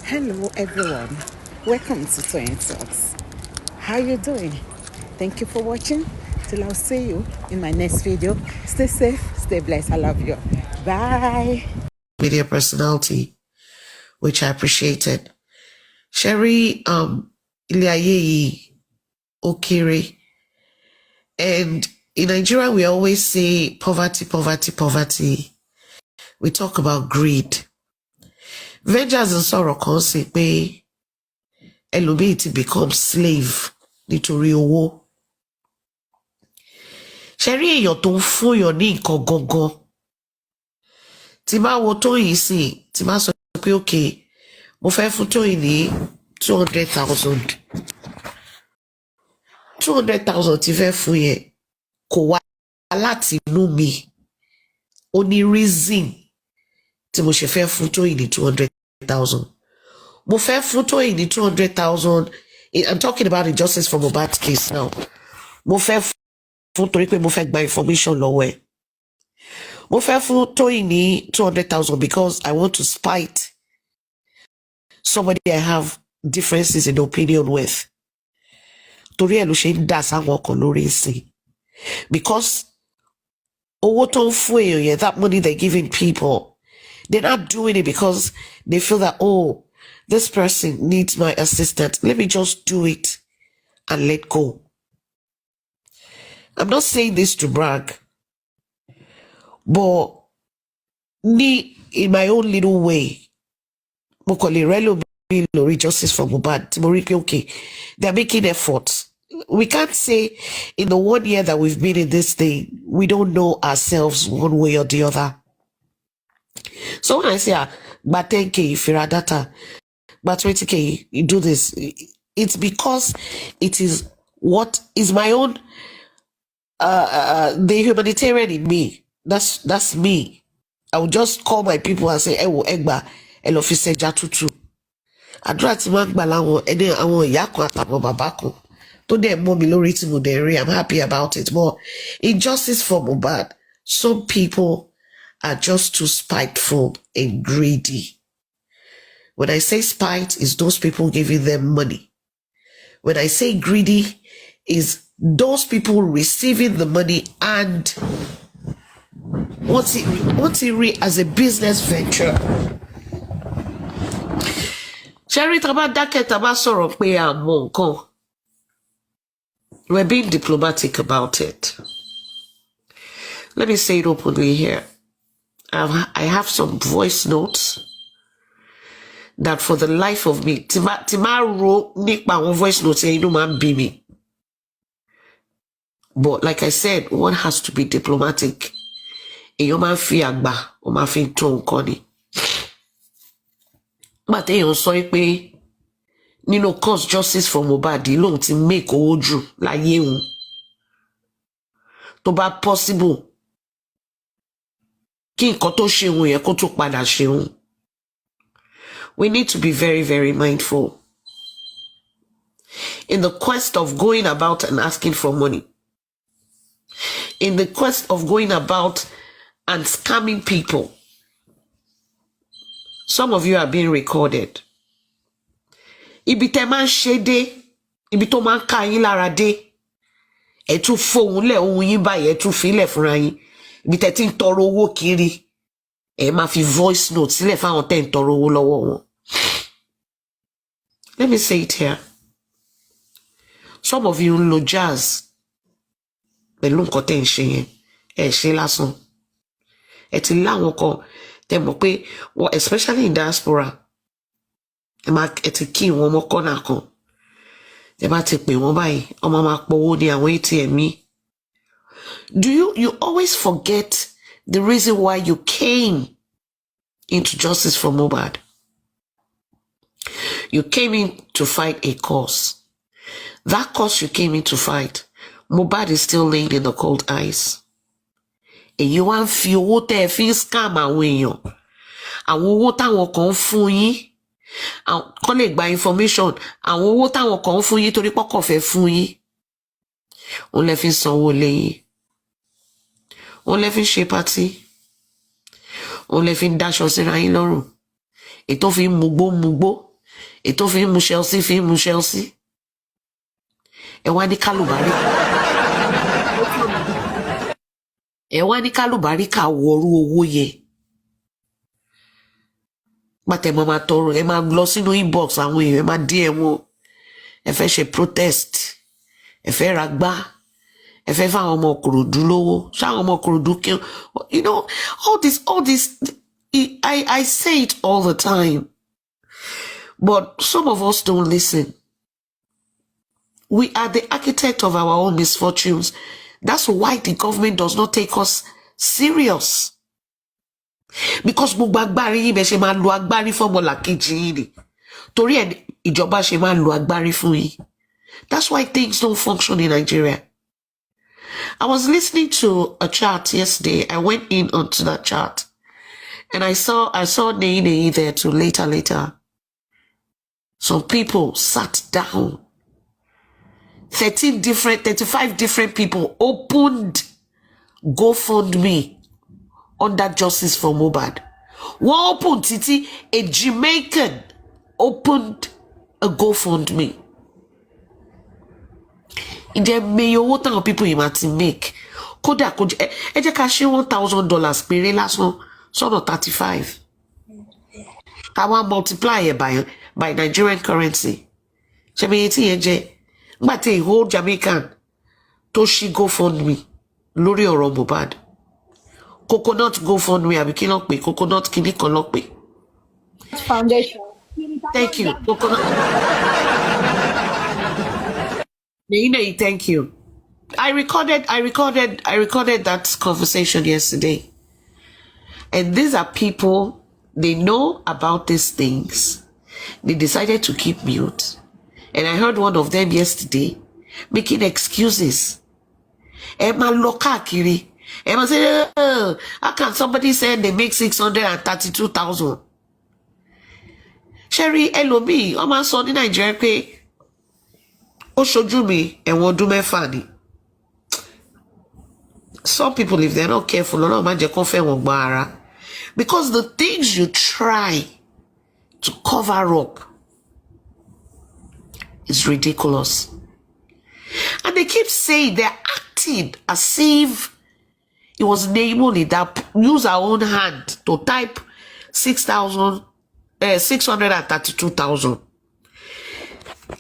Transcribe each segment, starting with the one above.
Hello everyone, welcome to Twin Talks. How you doing? Thank you for watching. Till I'll see you in my next video. Stay safe, stay blessed. I love you. Bye. Media personality, which I appreciated. Sherry Iliayeyi Okere. And in Nigeria, we always say poverty, poverty, poverty. We talk about greed. Vengeance and sorrow kan say pé ẹlòmíì ti become slave nítorí owó. Sherry èèyàn tó ń fún yàn ní nǹkan gangan. Tí máa wo Tóyìn sí, tí máa sọ pé okay, mo fẹ́ fún Tóyìn ní 200,000. 200,000 tí fẹ́ fún yẹn kò wá láti inú mi. Ó ní reason tí mo ṣe fẹ́ fún Tóyìn ní 200,000. Mo fẹ́ fún Tóyìn ní 200,000. I'm talking about injustice from mohbad case now. Mo fẹ́ fún torí pé mo fẹ́ gba information lọ́wọ́ ẹ̀. Mo fẹ́ fún Tóyìn ní 200,000 because I want to spite somebody I have differences in opinion with. Torí ẹ̀ ló ṣe ń dà sáwọn kan lórí ìsìn. Because owó tó ń fún èèyàn yẹn, that money they're giving people, they're not doing it because they feel that, oh, this person needs my assistance. Let me just do it and let go. I'm not saying this to brag, but me, in my own little way, mo kàn lè rẹ́lò bí lórí justice for mohbad. Okay, they're making efforts. We can't say in the 1 year that we've been in this thing, we don't know ourselves one way or the other. So when I say, but 10K, if you're a data, but 20K, you do this, it's because it is what is my own, the humanitarian in me. That's me. I would just call my people and say, Ewo Egba, Elofise Jatutu. Àdúrà tí máa ń gbà láwọn ẹni àwọn ìyá kan àtàwọn bàbá kan tó dẹ̀ mọ́ mi lórí tí mo dẹ̀ rí. I'm happy about it. But injustice for mohbad, some people are just too spiteful and greedy. When I say spite, is those people giving them money. When I say greedy, is those people receiving the money and what's it read as a business venture. Sherry taba dákẹ́ taba sọ̀rọ̀ pé àmọ́ nǹkan. We're being diplomatic about it. Let me say it openly here. I have some voice notes that for the life of me, Timaro nípa àwọn voice notes inú máa ń bí mi. But like I said, one has to be diplomatic. Èèyàn máa ń fi àgbà, ó máa fi tó nǹkan ni. But èèyàn sọ pé nínú cause justice for mohbad lóhun ti make owó jù láyé òun. Tó bá possible kí nǹkan tó ṣe òun yẹn kó tó padà ṣe òun. We need to be very, very mindful in the quest of going about and asking for money. In the quest of going about and scamming people. Some of you are being recorded. Ibi tẹ́ máa ń ṣe dé, ibi tó máa ń ká yín lára dé, ẹ tún fohùn lẹ̀ ohun yín báyìí, ẹ tún filẹ̀ fúnra yín. Ibi tẹ́ ti ń tọrọ owó kiri, ẹ máa fi voice note sílẹ̀ fáwọn tẹ́ ń tọrọ owó lọ́wọ́ wọn. Let me say it here. Some of you ń lo jazz pẹ̀lú nǹkan tẹ́ ń ṣe yẹn, ẹ ṣe lásán. Ẹ ti láwọn kan tẹ́ mọ̀ pé, especially in diaspora, ẹ ti kí wọn mọ́ kọ́nà kan. Ẹ bá ti pè wọ́n báyìí, ọmọ máa pọ̀wó ní àwọn ATM mi. Do you always forget the reason why you came into justice for mohbad? You came in to fight a cause. That cause you came in to fight, mohbad is still laying in the cold ice. Èyí wá ń fi owó tẹ́ ẹ fi ń scam àwọn èèyàn. Àwọn owó táwọn kan fún yín, kán lè gba information. Àwọn owó táwọn kan fún yín torí pọ́kàn fẹ́ fún yín. Òun lẹ fi ń sanwó lẹ́yìn. Òun lẹ fi ń ṣe party. Òun lẹ fi ń dáṣọ síra yín lọ́rùn. Ètò fi ń mugbó. Ètò fi ń mu Chelsea fi ń mu Chelsea. Ẹ wá ní kálùbárí. Ẹ wá ní kálùbárí ká wọrú owó yẹn. Pàtẹ́ mọ́ máa tọrọ, ẹ máa lọ sínú inbox àwọn èèyàn, ẹ máa dín wọn. Ẹ fẹ́ ṣe protest. Ẹ fẹ́ ra gbá. Ẹ fẹ́ fáwọn ọmọ Ìkòròdú lówó. Ṣáwọn ọmọ Ìkòròdú kí, you know, all this, I say it all the time. But some of us don't listen. We are the architect of our own misfortunes. That's why the government does not take us serious. Because gbogbo agbárí yín bẹ́ ṣe máa lo agbárí fọ́mọlà kejì yín ni. Torí ẹ̀ ìjọba ṣe máa lo agbárí fún yín. That's why things don't function in Nigeria. I was listening to a chat yesterday. I went in onto that chat. And I saw Nei there too later. Some people sat down. 35 different people opened GoFundMe under Justice for Mohbad. One opened Titi, a Jamaican opened a GoFundMe. Ǹjẹ́ meye owó táwọn people yìí máa ti make. Kódà ẹ jẹ́ ká ṣe $1,000 péré lásán sọ́nà 35. Ká wá multiply ẹ̀ by Nigerian currency. Ṣé mi etí yẹn jẹ́ nígbà tí whole Jamaican tó ṣí GoFundMe lórí ọ̀rọ̀ Mohbad. Coconut GoFundMe àbí kí ló pè, coconut kìíní kan ló pè. Foundation. Thank you. Coconut. Nei, thank you. I recorded that conversation yesterday. And these are people, they know about these things. They decided to keep mute. And I heard one of them yesterday making excuses. Emma Lokakiri. Emma said, how can somebody say they make 632,000? Sherry Elomi, Oma son in Nigeria pay. Oshojumi and Wodume Fani. Some people, if they're not careful, because the things you try to cover up is ridiculous. And they keep saying they're acting as if it was Naimoni that used her own hand to type 632,000.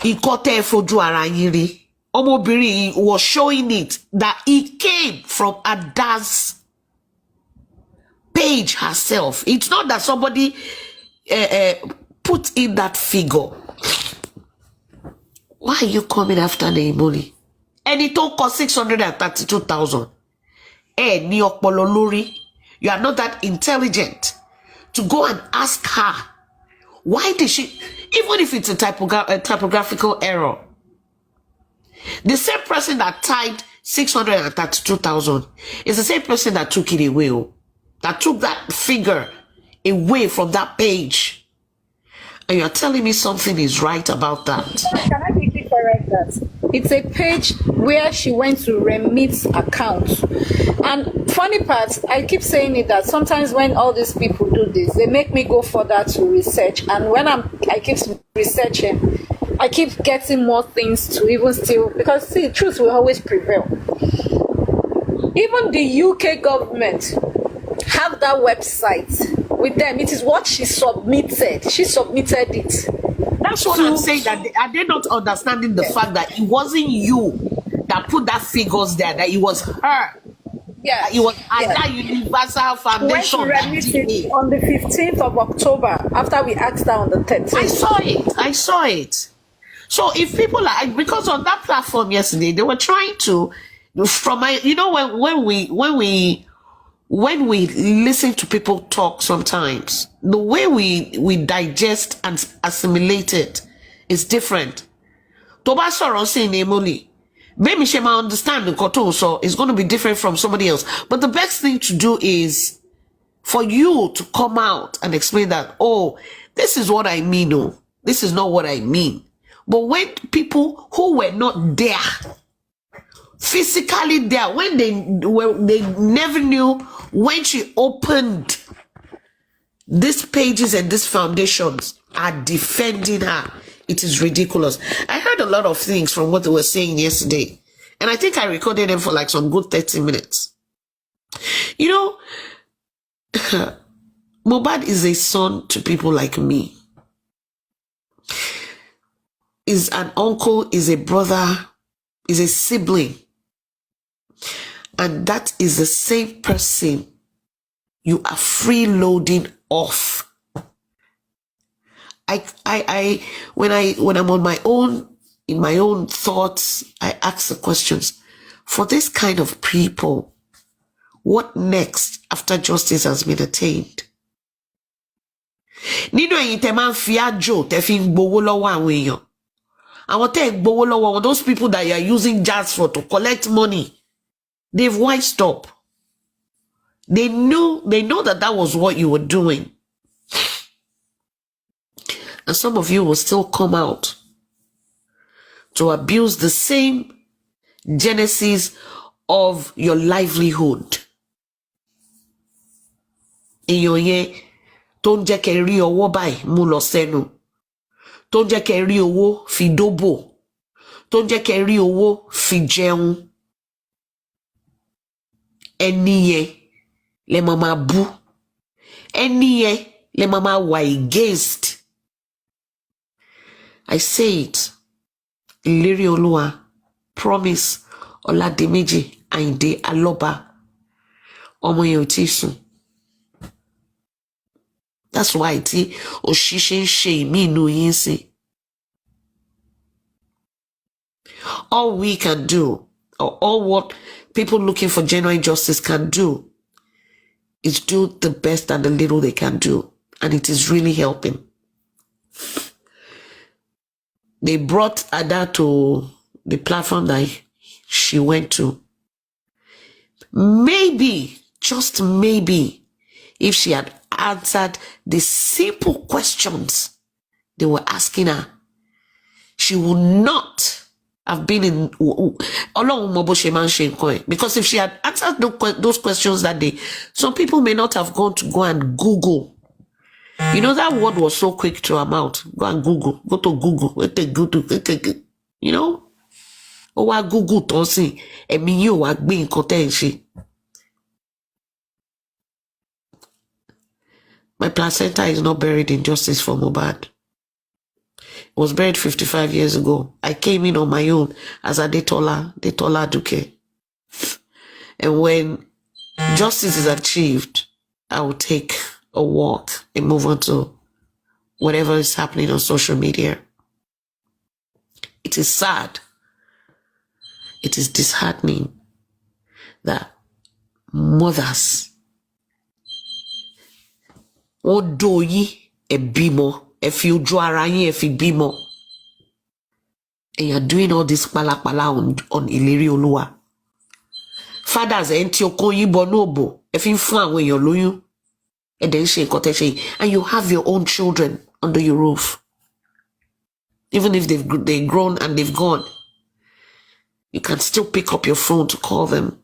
He got there for Juarayiri. Omobiri was showing it that it came from Ada's page herself. It's not that somebody put in that figure. Why are you coming after Naimoni? And it all cost 632,000. Ni ọpọlọ lórí. You are not that intelligent to go and ask her. Why did she, even if it's a typographical error, the same person that typed 632,000 is the same person that took it away, that took that figure away from that page. And you're telling me something is right about that. Can I quickly correct that? It's a page where she went to remit account. And funny part, I keep saying it that sometimes when all these people do this, they make me go further to research. And when I keep researching, I keep getting more things to even still, because see, truth will always prevail. Even the UK government have that website with them. It is what she submitted. She submitted it. That's what I'm saying, that are they not understanding the fact that it wasn't you that put that figures there, that it was her. Yeah, it was Ada Universal Foundation. When she released it on the 15th of October, after we asked her on the 13th. I saw it. So if people are, because on that platform yesterday, they were trying to, from my, you know, when we listen to people talk sometimes, the way we digest and assimilate it is different. Toba sọ̀rọ̀ sí Nemoli. Maybe she might understand the koto, so it's going to be different from somebody else. But the best thing to do is for you to come out and explain that, oh, this is what I mean, oh, this is not what I mean. But when people who were not there, physically there, when they never knew when she opened these pages and these foundations, are defending her. It is ridiculous. I heard a lot of things from what they were saying yesterday, and I think I recorded them for like some good 30 minutes. You know, mohbad is a son to people like me. Is an uncle, is a brother, is a sibling. And that is the same person you are freeloading off. When I'm on my own, in my own thoughts, I ask the questions. For this kind of people, what next after justice has been attained? Nino yiteman fiajo te fin gbowo lowo awon eyan. Awon te gbowo lowo, those people that you are using jazz for to collect money, they've wised up. They know that was what you were doing. And some of you will still come out to abuse the same genesis of your livelihood. Iyoye tó ń jẹ́ kẹ́ rí owó báyìí mú lọ sẹ́nu, tó ń jẹ́ kẹ́ rí owó fi dóbò, tó ń jẹ́ kẹ́ rí owó fi jẹun. Ẹni yẹn lẹ máa bú, ẹni yẹn lẹ máa wà against. I say it. Ìlérí Olúwa, Promise Ọládìméjì Àyìndé Aloba, ọmọ yẹn ò tí sùn. That's why tí òṣìṣẹ́ ń ṣe ìmí inú yín sí. All we can do, or all what people looking for genuine justice can do, is do the best and the little they can do. And it is really helping. They brought Ada to the platform that she went to. Maybe, just maybe, if she had answered the simple questions they were asking her, she would not have been in. Because if she had answered those questions that day, some people may not have gone to go and Google. You know, that word was so quick to her mouth. Go and Google. Go to Google. You know? Oh, wa Google don't see. Emi yo wa gbe nkan te nse. My placenta is not buried in justice for mohbad. It was buried 55 years ago. I came in on my own as Adetola Duke. And when justice is achieved, I will take a walk and move on to whatever is happening on social media. It is sad. It is disheartening that mothers odoyi e bimo, if you arayin if bimo, and you're doing all this pala on Ìlérí Olúwa. Fathers enti okoyin bonobo if you fun awon eyan loyun. And you have your own children under your roof. Even if they've grown and they've gone, you can still pick up your phone to call them.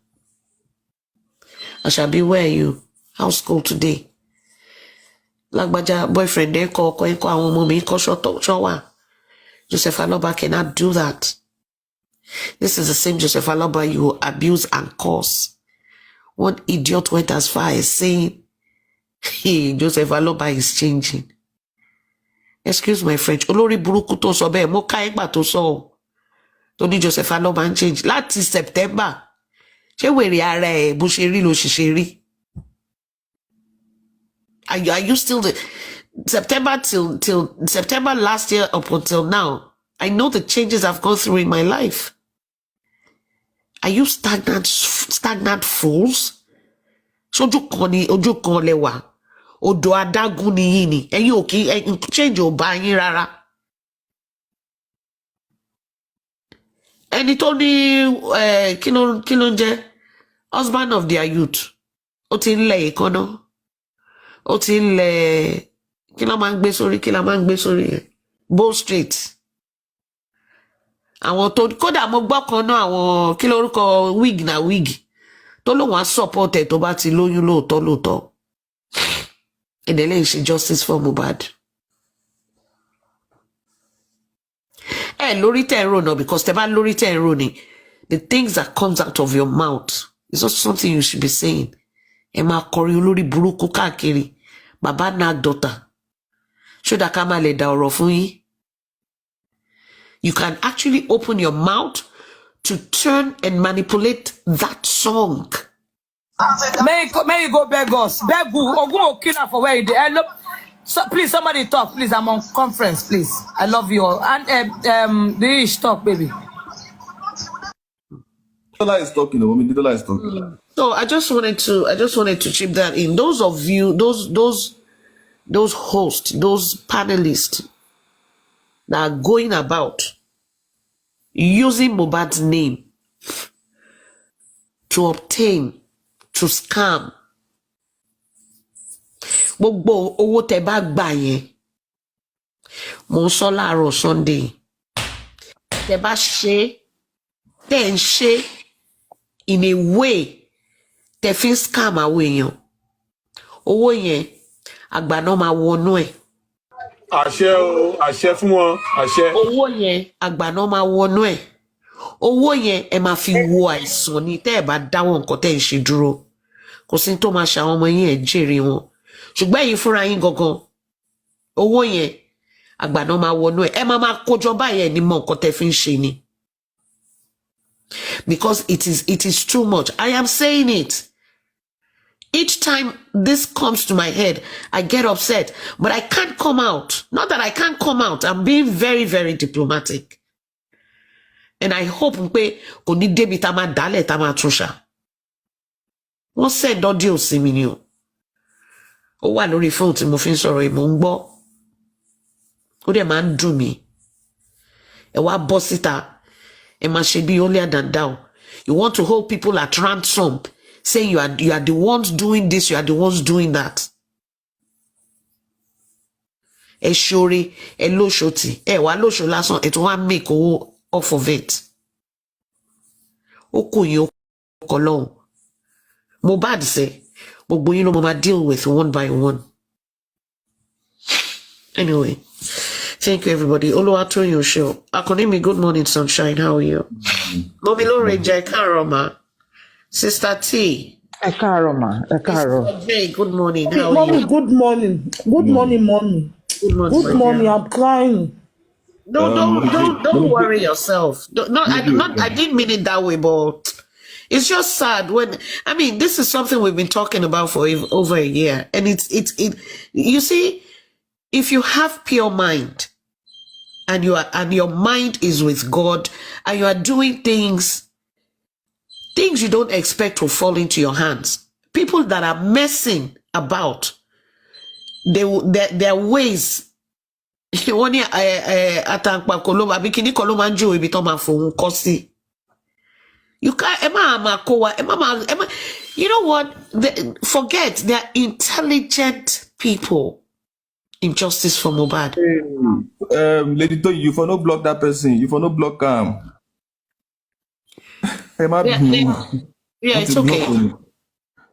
I shall be where you? How's school today? Lagbaja boyfriend there call awon mommy call showa. Joseph Aloba cannot do that. This is the same Joseph Aloba you abuse and curse. One idiot went as far as saying, hey, Joseph Aloba is changing. Excuse my French. Olórí burúkú tó sọ bẹ́ẹ̀, mo ká ẹgbà tó sọ. Tó ní Joseph Aloba ń change. Láti September. Ṣé wèrè ara ẹ̀ bó ṣe rí ló ṣe rí? Are you still the September till September last year up until now? I know the changes I've gone through in my life. Are you stagnant fools? Ṣojú kan ni ojú kan lẹ́wà. Odo adágún ni yín ni. Ẹ̀yin ò kí change ò bá yín rárá. Ẹni tó ní kí ló ń jẹ́ husband of their youth. Ó ti ń lẹ̀ ìkànnà. Ó ti ń lẹ̀ kí la máa ń gbé sórí yẹn. Bow Street. Àwọn tó kódà mo gbọ́ kan náà àwọn kí lórúkọ wig na wig. Tó lóun á support ẹ̀ tó bá ti lóyún lóòótọ́. And then she justice for mohbad. lórí tẹ́ ro no, because tẹ́ bá lórí tẹ́ ro ni, the things that comes out of your mouth is not something you should be saying. Ẹ máa kọrin olórí burúkú káàkiri. Bàbá nag daughter. Ṣó dá ká má lè dá ọ̀rọ̀ fún yín? You can actually open your mouth to turn and manipulate that song. May you go beg us. Beg who? Ogun Okina for where you did. So please, somebody talk. Please, I'm on conference. Please, I love you all. And the ish talk, baby. Is talking. Mommy is talking. So I just wanted to chip that in. Those of you, those hosts, those panelists that are going about using Mohbad's name to obtain, to scam. Gbogbo owó tẹ́ bá gbà yẹn, mo sọ láàárọ̀ Sunday. Tẹ́ bá ṣe, tẹ́ ń ṣe in a way tẹ́ fi scam àwọn èèyàn. Owó yẹn àgbà náà máa wọnú ẹ̀. Àṣẹ o, àṣẹ fún wọn, àṣẹ. Owó yẹn àgbà náà máa wọnú ẹ̀. Owó yẹn ẹ máa fi wo àìsàn ni tẹ́ ẹ bá dáwọ́ nǹkan tẹ́ ń ṣe dúró. Kò sí tó máa ṣàwọn ọmọ yín ẹ̀ jèrè wọn. Ṣùgbọ́n ẹ̀yin fúnra yín gangan, owó yẹn àgbà náà máa wọnú ẹ̀. Ẹ máa kójọ báyẹn ní mọ nǹkan tẹ́ fi ń ṣe ni. Because it is too much. I am saying it. Each time this comes to my head, I get upset. But I can't come out. Not that I can't come out. I'm being very, very diplomatic. And I hope pé kò ní débi tá máa dálẹ̀ tá máa tún ṣá. Wọ́n send audio sí mi ni o. Ó wà lórí phone tí mo fi ń sọ̀rọ̀ yìí, mo ń gbọ́. Ó dẹ̀ máa ń dùn mí. Ẹ wá bọ́ síta. Ẹ máa ṣe bí holier than thou. You want to hold people at ransom, saying you are the ones doing this, you are the ones doing that. Ẹ ṣoore, ẹ lóṣòtì, ẹ wá lóṣò lásán, ẹ tún wá make owó off of it. Ó kù yín ó kọ lọ́hùn. Mohbad sẹ́, gbogbo yín ló máa deal with one by one. Anyway, thank you everybody. Oluwatoyin Osho. Akonimi, good morning, sunshine. How are you? Mommy Lore Jai Karoma. Sister T. Ẹ káàárọ̀ ma, ẹ káàárọ̀. Sister J, good morning. How are Mommy, you? good morning. Good morning, mommy. Good morning. Good morning. I'm crying. No, don't worry yourself. I didn't mean it that way, but it's just sad when, I mean, this is something we've been talking about for over a year. And you see, if you have pure mind and your mind is with God and you are doing things you don't expect to fall into your hands, people that are messing about, their ways. Wọ́n ní àtàǹpà kò ló máa bí kíní kan ló máa ń jó ibi tó máa fòun kọ́ sí. You can't, you know what? Forget, they are intelligent people. Injustice for Mohbad. Lady Toyin, you for no block that person. You for no block Yeah, it's okay.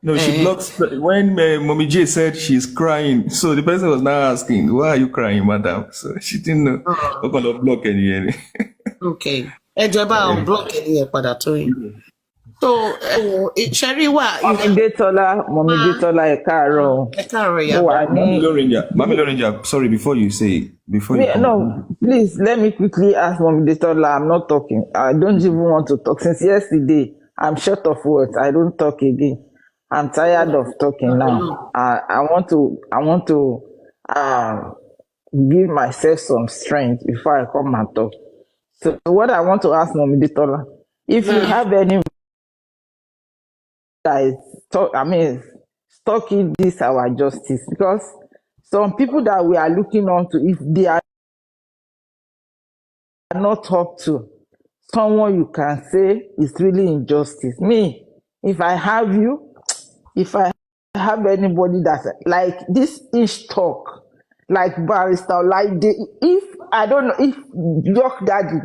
No, she blocks when Mommy J said she's crying. So the person was now asking, "Why are you crying, madam?" So she didn't know. Not gonna block any. Okay. Ẹ jọ̀ọ́ bá àwọn block ẹni yẹn padà tó yín. So, Sherry, what? Mommy Detola, ẹ káàárọ̀. Ẹ káàárọ̀ ya. Mami Lorenja, sorry, before you say, No, please, let me quickly ask Mommy Detola. I'm not talking. I don't even want to talk. Since yesterday, I'm short of words. I don't talk again. I'm tired of talking now. I want to give myself some strength before I come and talk. So what I want to ask Mommy Detola, if you have any guys, stalking this our justice, because some people that we are looking on to, if they are not up to someone you can say is really injustice. Me, if I have anybody that's like this ish talk, like barrister, like if I don't know, if York Daddy,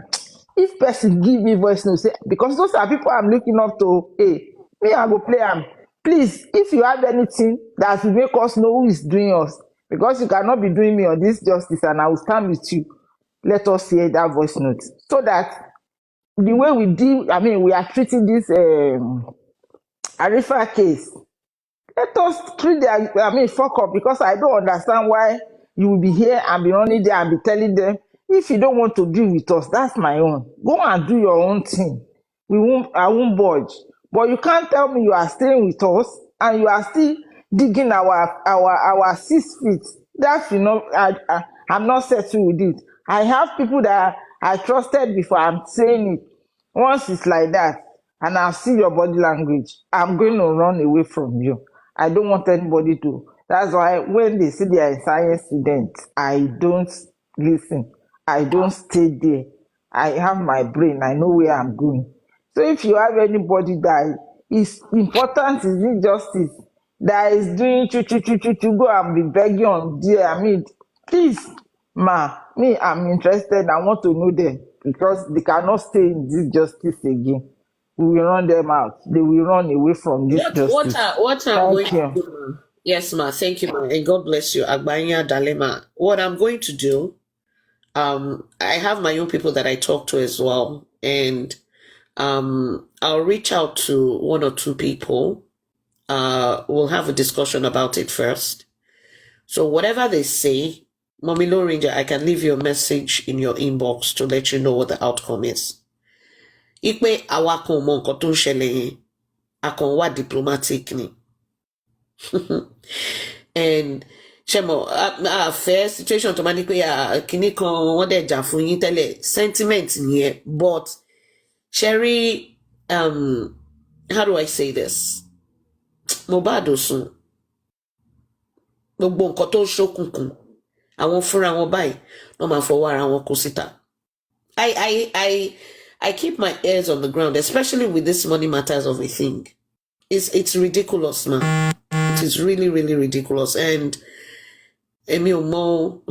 if person give me voice note, say, because those are people I'm looking up to, hey, me I go play them. Please, if you have anything that will make us know who is doing us, because you cannot be doing me on this justice and I will stand with you. let us hear that voice note so that the way we deal, I mean, we are treating this Arifa case. Let us treat the, fuck up, because I don't understand why you will be here and be running there and be telling them, if you don't want to be with us, that's my own. Go and do your own thing. I won't budge. But you can't tell me you are staying with us and you are still digging our 6 feet. That's, I'm not settled with it. I have people that I trusted before. I'm saying it. Once it's like that, and I see your body language, I'm going to run away from you. I don't want anybody to. That's why when they say they are a science student, I don't listen. I don't stay there. I have my brain. I know where I'm going. So if you have anybody that is important, is injustice, that is doing to go and be begging on there, I mean, please, me, I'm interested. I want to know them, because they cannot stay in this justice again. We will run them out. They will run away from this justice. What I'm going Thank to you. do, yes, ma, thank you, ma, and God bless you, Agbanya Dalema. What I'm going to do, I have my own people that I talk to as well, and I'll reach out to 1 or 2 people. We'll have a discussion about it first. So whatever they say, Mommy Low Ranger, I can leave you a message in your inbox to let you know what the outcome is. Ipe awakon mo nkan tó ń ṣẹlẹ̀ yẹn, akon wà diplomatic ni. And ṣemo fair situation tó máa ní pé kíní kan wọ́n dẹ̀ jà fún yín tẹ́lẹ̀, sentiment nìyẹn. But Sherry, how do I say this? Mohbad ò sùn. Gbogbo nǹkan tó ń ṣókùnkùn, àwọn fúnra wọn báyìí wọ́n máa fọwọ́ ara wọn kó síta. I keep my ears on the ground, especially with this money matters of a thing. It's ridiculous, man. It is really, really ridiculous. And Emil Mo,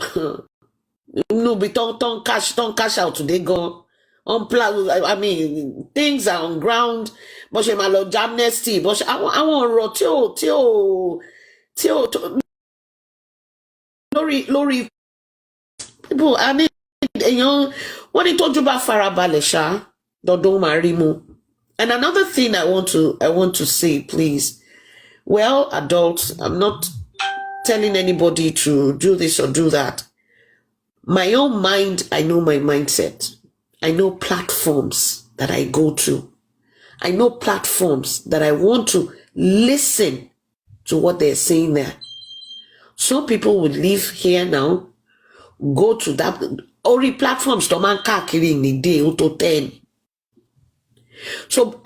no, we don't cash out today. Go on plan. I mean, things are on ground. But she malo amnesty. But I want Tio Lori people. I mean, what he told you about Farabalesha, Dodo Marimu. And another thing I want to say, please. Well, adults, I'm not telling anybody to do this or do that. My own mind, I know my mindset. I know platforms that I go to. I know platforms that I want to listen to what they're saying there. Some people would live here now, go to that only platforms to man kakiri in the day to 10. So